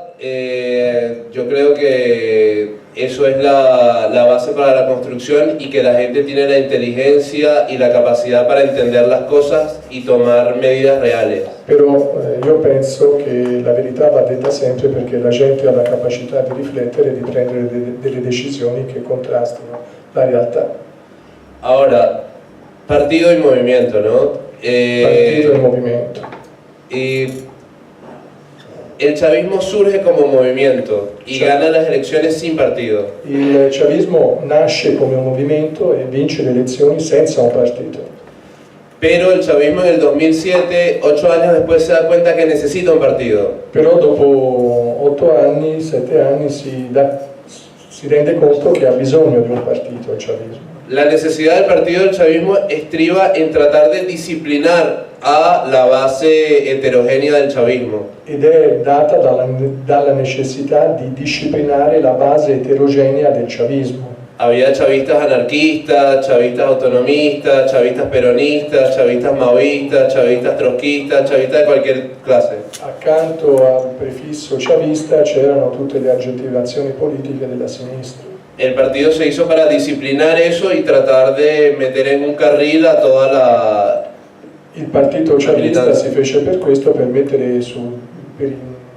Yo creo que eso es la base para la construcción y que la gente tiene la inteligencia y la capacidad para entender las cosas y tomar medidas reales. Però io penso che la verità va detta sempre perché la gente ha la capacità di riflettere e di prendere delle decisioni che contrastino la realtà. Ahora, partido y movimiento, ¿no? Partito e movimento. El chavismo surge como movimiento y gana las elecciones sin partido. Il chavismo nasce come un movimento e vince le elezioni senza un partito. Pero el chavismo en el 2007, 8 años después, se da cuenta que necesita un partido. Però dopo 8 anni, 7 anni si rende conto che ha bisogno di un partito il chavismo. La necesidad del partido del chavismo estriba en tratar de disciplinar a la base heterogénea del chavismo. Ed è data dalla necessità di disciplinare la base eterogenea del chavismo. Había chavistas anarquistas, chavistas autonomistas, chavistas peronistas, chavistas maoístas, chavistas trotskistas, chavistas de cualquier clase. Accanto al prefisso chavista c'erano tutte le aggettivazioni politiche della sinistra. El partido se hizo para disciplinar eso y tratar de meter en un carril a toda la... Il partito chavista si fece per questo, per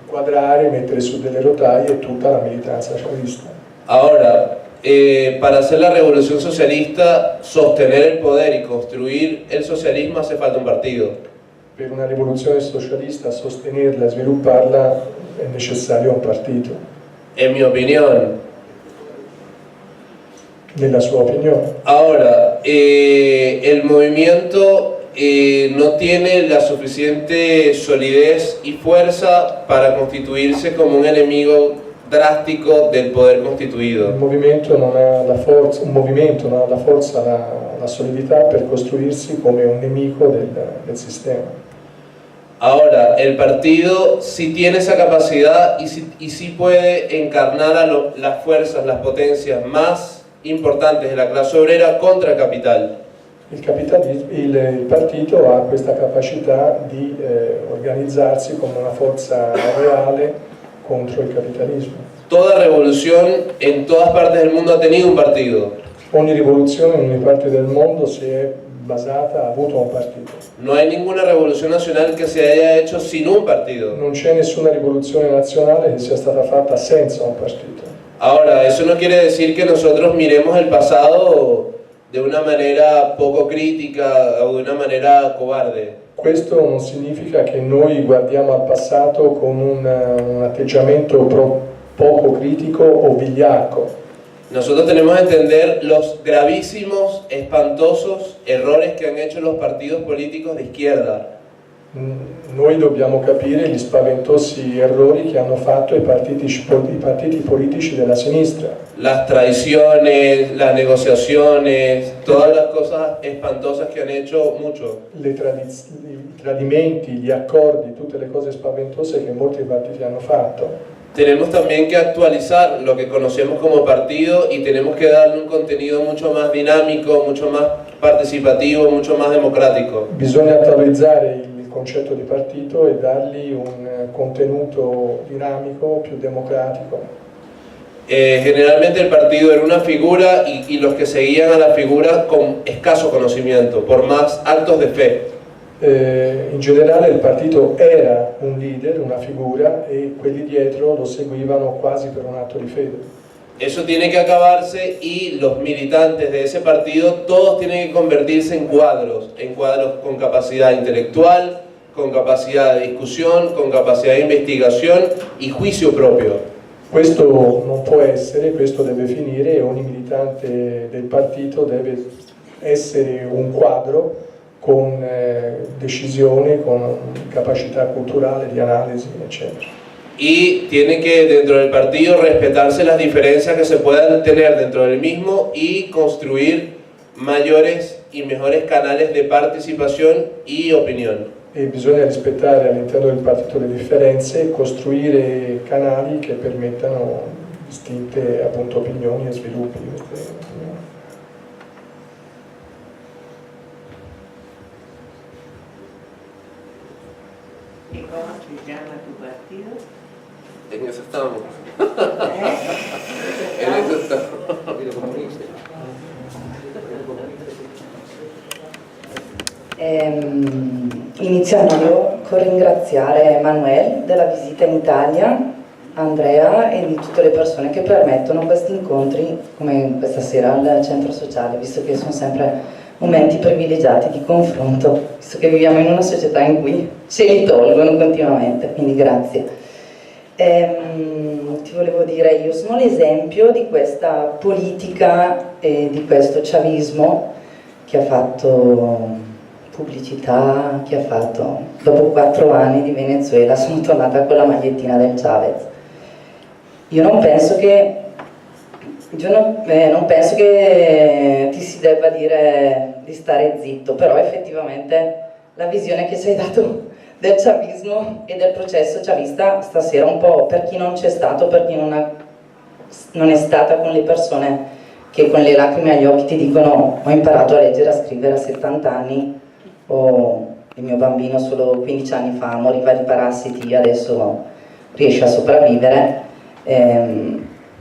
inquadrare, mettere su delle rotaie tutta la militanza chavista. Ahora, para hacer la revolución socialista, sostener el poder y construir el socialismo hace falta un partido. Per una rivoluzione socialista, sostenerla e svilupparla è necessario un partito. En mi opinión. Nella sua opinione. Ahora, el movimiento no tiene la suficiente solidez y fuerza para constituirse como un enemigo drástico del poder constituido. Un movimento non ha la forza, la solidità per costruirsi come un nemico del sistema. Ahora, el partido sí tiene esa capacidad y sí puede encarnar a las fuerzas, las potencias más importantes de la clase obrera contra el capital. Il partito ha questa capacità di organizzarsi come una forza reale contro il capitalismo. Toda revolución en todas partes del mundo ha tenido un partido. Ogni rivoluzione in ogni parte del mondo si è basata, ha avuto un partito. No hay ninguna revolución nacional que se haya hecho sin un partido. Non c'è nessuna rivoluzione nazionale che sia stata fatta senza un partito. Ahora, eso no quiere decir que nosotros miremos el pasado de una manera poco crítica o de una manera cobarde. Questo non significa che noi guardiamo al passato con un atteggiamento poco critico o vigliacco. Nosotros tenemos que entender los gravísimos, espantosos errores que han hecho los partidos políticos de izquierda. Noi dobbiamo capire gli spaventosi errori che hanno fatto i partiti politici della sinistra. Las traiciones, las negociaciones, todas las cosas espantosas que han hecho mucho. I tradimenti, gli accordi, tutte le cose spaventose che molti partiti hanno fatto. Tenemos también que actualizar lo que conocemos como partido y tenemos que darle un contenido mucho más dinámico, mucho más participativo, mucho más democrático. Bisogna attualizzare il concetto di partito e dargli un contenuto dinamico, più democratico. Generalmente el partido era una figura y los que seguían a la figura con escaso conocimiento, por más actos de fe. In generale il partito era un leader, una figura, e quelli dietro lo seguivano quasi per un atto di fede. Eso tiene que acabarse y los militantes de ese partido todos tienen que convertirse en cuadros con capacidad intelectual, con capacidad de discusión, con capacidad de investigación y juicio propio. Questo non può essere, questo deve finire, e ogni militante del partito deve essere un quadro con decisione, con capacità culturale di analisi, eccetera. Y tiene que dentro del partido respetarse las diferencias que se puedan tener dentro del mismo y construir mayores y mejores canales de participación y opinión. E bisogna rispettare all'interno del partito le differenze e costruire canali che permettano distinte appunto opinioni e sviluppi di queste opinioni. ¿Y cómo se llama tu partido? En eso estamos. En eso estamos. Partito Comunista. Iniziamo io con ringraziare Manuel della visita in Italia, Andrea e di tutte le persone che permettono questi incontri come questa sera al centro sociale, visto che sono sempre momenti privilegiati di confronto, visto che viviamo in una società in cui ce li tolgono continuamente, quindi grazie. Ti volevo dire, io sono l'esempio di questa politica e di questo chavismo che ha fatto pubblicità, che ha fatto, dopo 4 anni di Venezuela sono tornata con la magliettina del Chavez. Io non penso che ti si debba dire di stare zitto, però effettivamente la visione che ci hai dato del chavismo e del processo chavista stasera, un po' per chi non c'è stato, per chi non è stata con le persone che con le lacrime agli occhi ti dicono ho imparato a leggere e a scrivere a 70 anni, o il mio bambino solo 15 anni fa moriva di parassiti, adesso riesce a sopravvivere.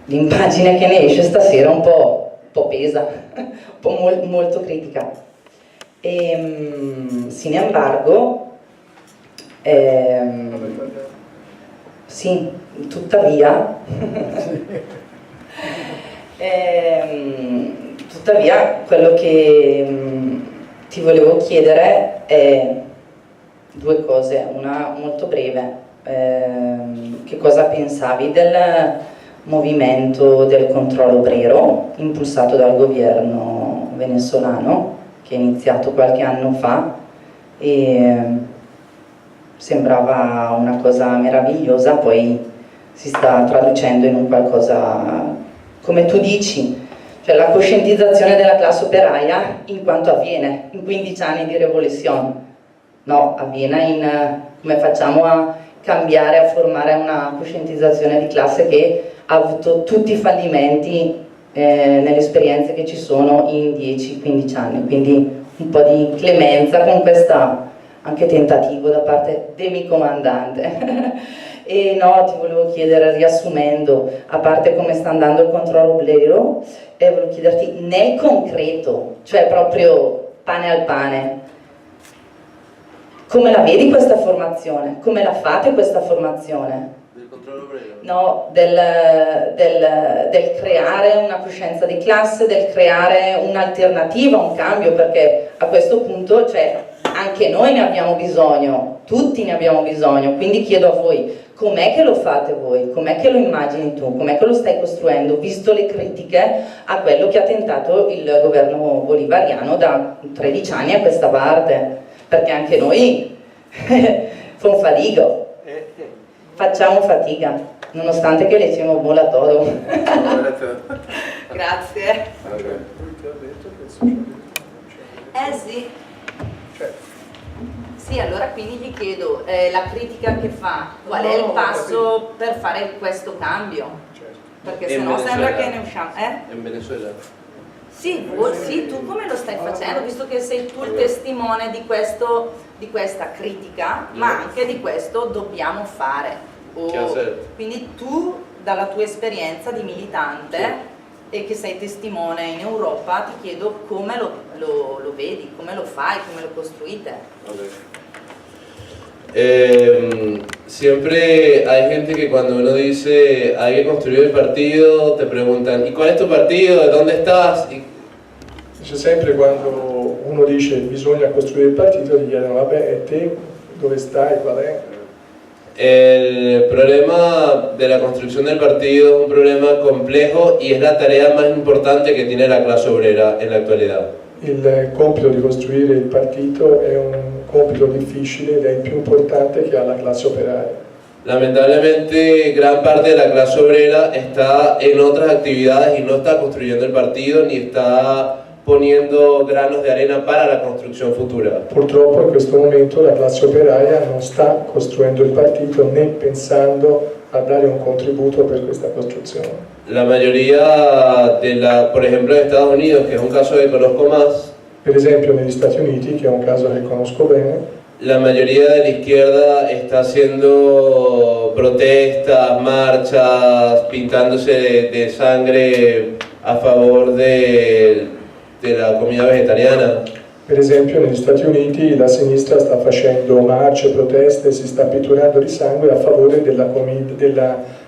L'immagine che ne esce stasera un po' pesa, un po' molto critica. Sin embargo, sì, tuttavia, quello che ti volevo chiedere è 2 cose, una molto breve. Che cosa pensavi del movimento del controllo obrero impulsato dal governo venezuelano, che è iniziato qualche anno fa e sembrava una cosa meravigliosa, poi si sta traducendo in un qualcosa, come tu dici, cioè la coscientizzazione della classe operaia in quanto avviene in 15 anni di rivoluzione. No, avviene come facciamo a cambiare, a formare una coscientizzazione di classe che ha avuto tutti i fallimenti nelle esperienze che ci sono in 10-15 anni, quindi un po' di clemenza con questa anche tentativo da parte del mio comandante E no, ti volevo chiedere, riassumendo, a parte come sta andando il controllo oblero, volevo chiederti nel concreto, cioè proprio pane al pane, come la vedi questa formazione? Come la fate questa formazione? Del controllo obrero? No, del creare una coscienza di classe, del creare un'alternativa, un cambio, perché a questo punto, cioè, anche noi ne abbiamo bisogno, tutti ne abbiamo bisogno, quindi chiedo a voi, com'è che lo fate voi? Com'è che lo immagini tu? Com'è che lo stai costruendo, visto le critiche a quello che ha tentato il governo bolivariano da 13 anni a questa parte? Perché anche noi facciamo fatica, nonostante che le diciamo buona todo. Grazie. Sì. Sì, allora quindi gli chiedo, la critica che fa, qual è il passo per fare questo cambio? Perché sennò sembra che ne usciamo. In Venezuela? Sì, sì, tu come lo stai facendo, visto che sei tu il testimone di questa critica, ma anche di questo dobbiamo fare. Quindi tu, dalla tua esperienza di militante e che sei testimone in Europa, ti chiedo come lo vedi, come lo fai, come lo costruite. Siempre hay gente que cuando uno dice hay que construir el partido, te preguntan ¿y cuál es tu partido? ¿De dónde estás? Dice sempre quando uno dice bisogna costruire il partito, gli chiedono vabbè e te dove stai, qual è? El problema de la construcción del partido es un problema complejo y es la tarea más importante que tiene la clase obrera en la actualidad. Il compito di costruire il partito è un compito difficile ed è il più importante che ha la classe operaia. Lamentablemente gran parte de la clase obrera está en otras actividades y no está construyendo el partido ni está poniendo granos de arena para la construcción futura. Purtroppo in questo momento la classe operaia non sta costruendo il partito né pensando a dare un contributo per questa costruzione. La mayoría por ejemplo en Estados Unidos, que es un caso que conozco más, per esempio negli Stati Uniti, che è un caso che conosco bene, la mayoría de la izquierda está haciendo protestas, marchas, pintándose de sangre a favor de la comida vegetariana. Per esempio negli Stati Uniti la sinistra sta facendo marce, proteste, si sta pitturando di sangue a favore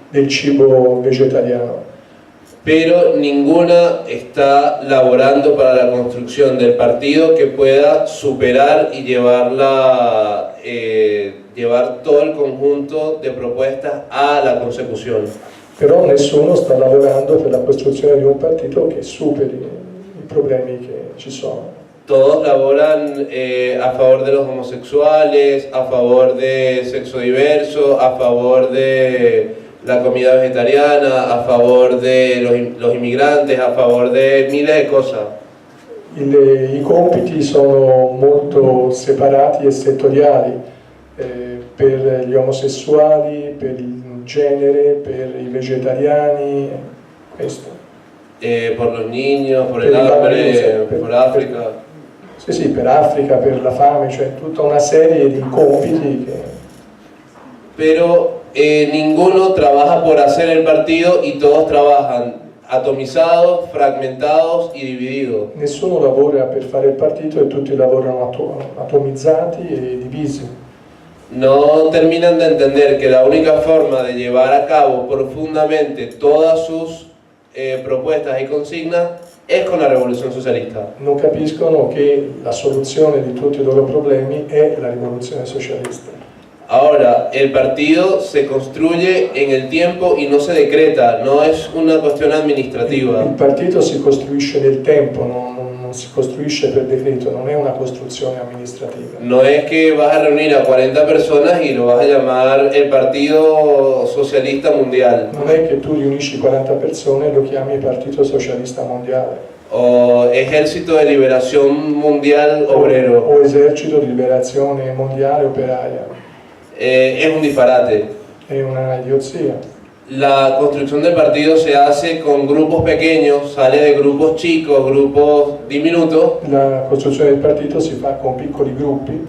del cibo vegetariano. Pero ninguna está laborando para la construcción del partido que pueda superar y llevar todo el conjunto de propuestas a la consecución. Però nessuno sta lavorando per la costruzione di un partito che superi i problemi che ci sono. Todos laboran a favor de los homosexuales, a favor de sexo diverso, a favor de la comida vegetariana, a favor de los inmigrantes, a favor de miles de cosas. I compiti sono molto separati e settoriali, per gli omosessuali, per il genere, per i vegetariani, questo. Por los niños, por el hambre, por África. Sì, per Africa, per la fame, cioè tutta una serie di compiti che... Pero ninguno trabaja por hacer el partido y todos trabajan atomizados, fragmentados y divididos. Nessuno lavora per fare il partito e tutti lavorano atomizzati e divisi. No terminan de entender que la única forma de llevar a cabo profundamente todas sus propuestas y consignas es con la rivoluzione socialista. Non capiscono che la soluzione di tutti i loro problemi è la rivoluzione socialista. Ahora, el partido se construye en el tiempo y no se decreta, no es una cuestión administrativa. Il partito si costruisce nel tempo, non si costruisce per decreto, non è una costruzione amministrativa. No es que vas a reunir a 40 personas y lo vas a llamar el Partido Socialista Mundial. Non è che tu riunisci 40 persone e lo chiami Partito Socialista Mondiale. O Ejército de Liberación Mundial Obrero. O Esercito di Liberazione Mondiale Operaia. Es un disparate. È una idiozia. La construcción del partido se hace con grupos pequeños, sale de grupos chicos, grupos diminutos. La costruzione del partito si fa con piccoli gruppi.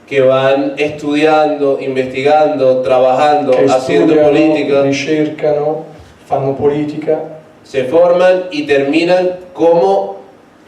que van estudiando, investigando, trabajando, haciendo política, ricercano, fanno politica, se forman y terminan como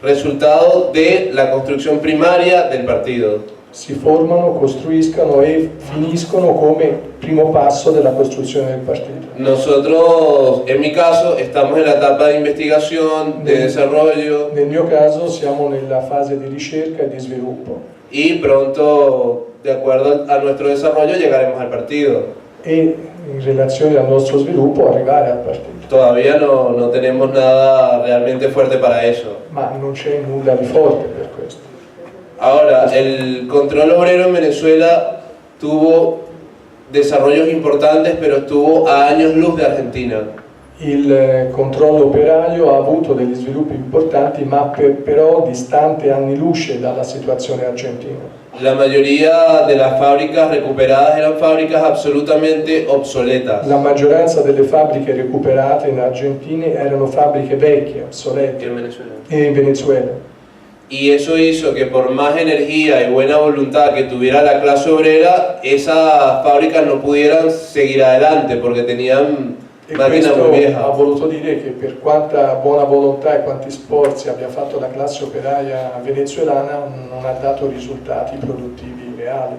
resultado de la construcción primaria del partido. Si formano, costruiscono e finiscono come primo passo della costruzione del partito. Nosotros, en mi caso, estamos en la etapa de investigación, de desarrollo. Nel mio caso siamo nella fase di ricerca e di sviluppo. Y pronto, de acuerdo a nuestro desarrollo, llegaremos al partido. E in relazione al nostro sviluppo arrivare al partito. Todavía no tenemos nada realmente fuerte para eso. Ma non c'è nulla di forte per questo. Ahora, el control obrero en Venezuela tuvo desarrollos importantes, pero estuvo a años luz de Argentina. Il controllo operaio ha avuto degli sviluppi importanti, ma però distante anni luce dalla situazione argentina. La mayoría de las fábricas recuperadas eran fábricas absolutamente obsoletas. La maggioranza delle fabbriche recuperate in Argentina erano fabbriche vecchie, obsolete, in Venezuela. Y eso hizo que por más energía y buena voluntad que tuviera la clase obrera, esas fábricas no pudieran seguir adelante porque tenían máquinas muy viejas. Ha voluto dire che per quanta buona volontà e quanti sforzi abbia fatto la classe operaia venezuelana non ha dato risultati produttivi reali.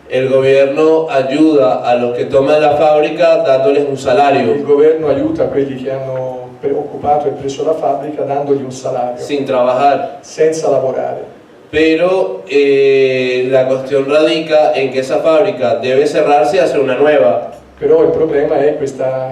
El gobierno ayuda a los que toman la fábrica dándoles un salario. Il governo aiuta quelli che hanno occupato e preso la fabbrica dandogli un salario. Sin trabajar. Senza lavorare. Pero la cuestión radica en que esa fábrica debe cerrarse y hacer una nueva. Però il problema è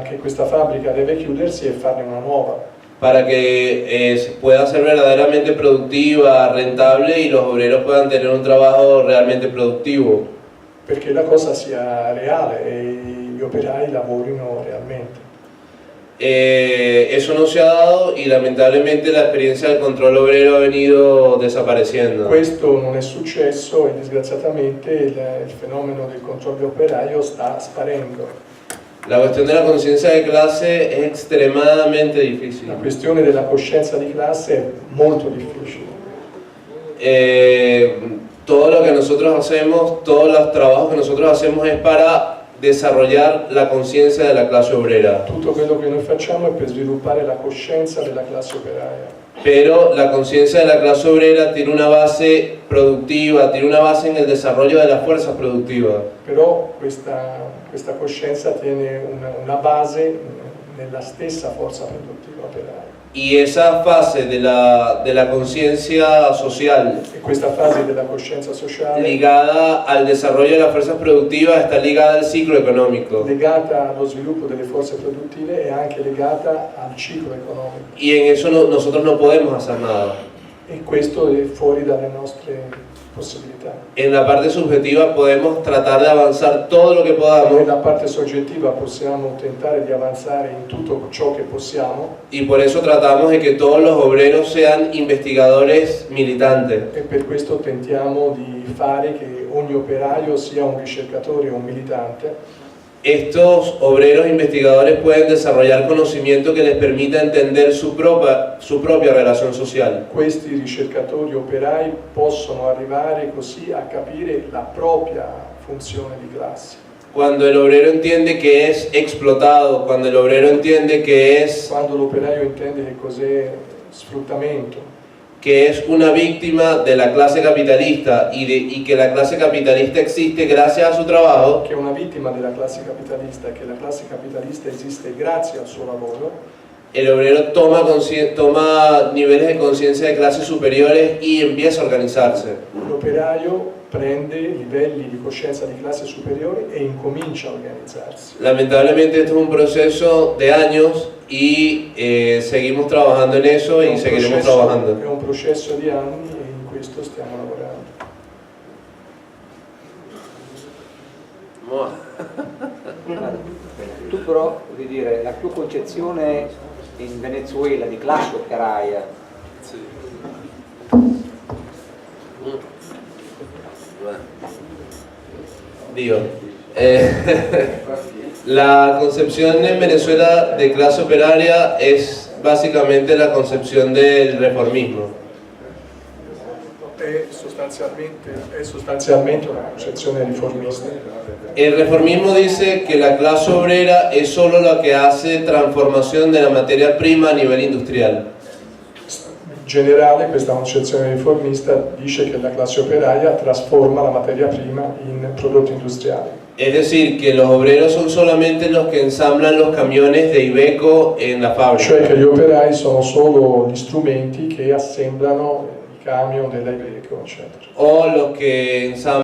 che questa fabbrica deve chiudersi e farne una nuova. Para que pueda ser verdaderamente productiva, rentable y los obreros puedan tener un trabajo realmente productivo. Perché la cosa sia reale e gli operai lavorino realmente. Eso no se ha dado y lamentablemente la experiencia del control obrero ha venido desapareciendo. Questo non è successo e disgraziatamente il fenomeno del controllo operaio sta sparendo. La cuestión de la conciencia de clase es extremadamente difícil. La questione della coscienza di classe è molto difficile. Todo lo que nosotros hacemos, todos los trabajos que nosotros hacemos es para desarrollar la conciencia de la clase obrera. Tutto quello che noi facciamo è per sviluppare la coscienza della classe operaia. Pero la conciencia de la clase obrera tiene una base productiva, tiene una base en el desarrollo de las fuerzas productivas. Però questa coscienza tiene una base nella stessa forza produttiva operaia. Y esa fase de la conciencia social, questa fase della coscienza sociale, ligada al desarrollo de las fuerzas productivas, está ligada al ciclo económico. Legata allo sviluppo delle forze produttive e anche legata al ciclo economico. Y en eso nosotros no podemos hacer nada. E questo è fuori dalle nostre possibilità. En la parte subjetiva podemos tratar de avanzar todo lo que podamos. Nella parte soggettiva possiamo tentare di avanzare in tutto ciò che possiamo. Y por eso tratamos de que todos los obreros sean investigadores militantes. E per questo tentiamo di fare che ogni operaio sia un ricercatore o un militante. Estos obreros investigadores pueden desarrollar conocimiento que les permita entender su propia relación social. Questi ricercatori operai possono arrivare così a capire la propria funzione di classe. Cuando el obrero entiende que es explotado, cuando el obrero entiende que es... Quando l'operaio intende che cos'è sfruttamento. Que es una víctima de la clase capitalista y que la clase capitalista existe gracias a su trabajo. Che è una vittima della classe capitalista e che la classe capitalista esiste grazie al suo lavoro. El obrero toma niveles de conciencia de clases superiores y empieza a organizarse. L'operaio prende livelli di coscienza di classe superiore e incomincia a organizzarsi. Lamentablemente esto es un proceso de años y seguimos trabajando en eso y seguiremos trabajando. È un processo di anni e in questo stiamo lavorando. Tu però, vuol dire, la tua concezione in Venezuela di classe operaia. Sì. Digo, la concepción en Venezuela de clase operaria es básicamente la concepción del reformismo. è sostanzialmente una concezione riformista. El reformismo dice que la clase obrera es solo la que hace transformación de la materia prima a nivel industrial. In generale questa concezione riformista dice che la classe operaia trasforma la materia prima in prodotti industriali. Es decir, que los obreros son solamente los que ensamblan los camiones de Iveco en la fábrica. Cioè che gli operai sono solo gli strumenti che assemblano i camion della Iveco, eccetera. O los que ensamblan